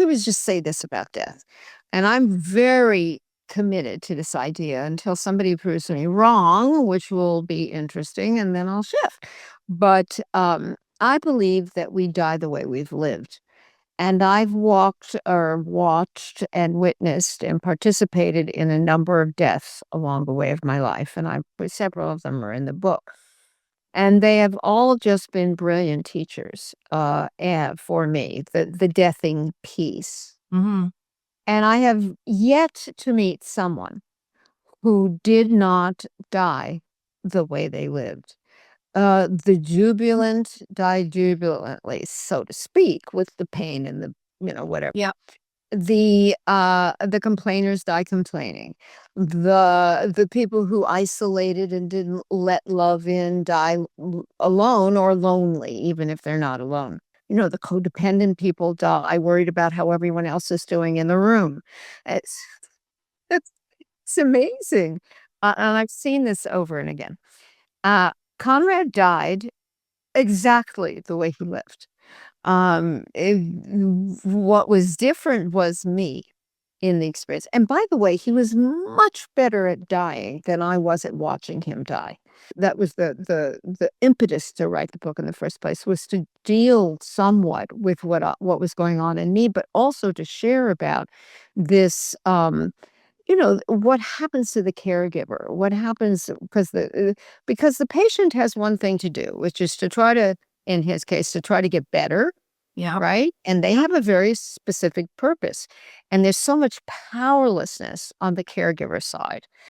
caregivers just say this about death. And I'm very committed to this idea until somebody proves me wrong, which will be interesting, and then I'll shift. But I believe that we die the way we've lived. And I've walked or watched and witnessed and participated in a number of deaths along the way of my life. And several of them are in the book. And they have all just been brilliant teachers and for me, the deathing piece. Hmm. And I have yet to meet someone who did not die the way they lived. The jubilant died jubilantly, so to speak, with the pain and whatever. Yeah. The complainers die complaining. The people who isolated and didn't let love in die alone or lonely, even if they're not alone. The codependent people die worried about how everyone else is doing in the room. It's it's, it's amazing. And I've seen this over and again. Uh, Conrad died exactly the way he lived. What was different was me in the experience. And by the way, he was much better at dying than I was at watching him die. That was the impetus to write the book in the first place, was to deal somewhat with what was going on in me, but also to share about this what happens to the caregiver? What happens because the patient has one thing to do, which is to try to, in his case, to try to get better, Yeah. right? And they have a very specific purpose. And there's so much powerlessness on the caregiver side.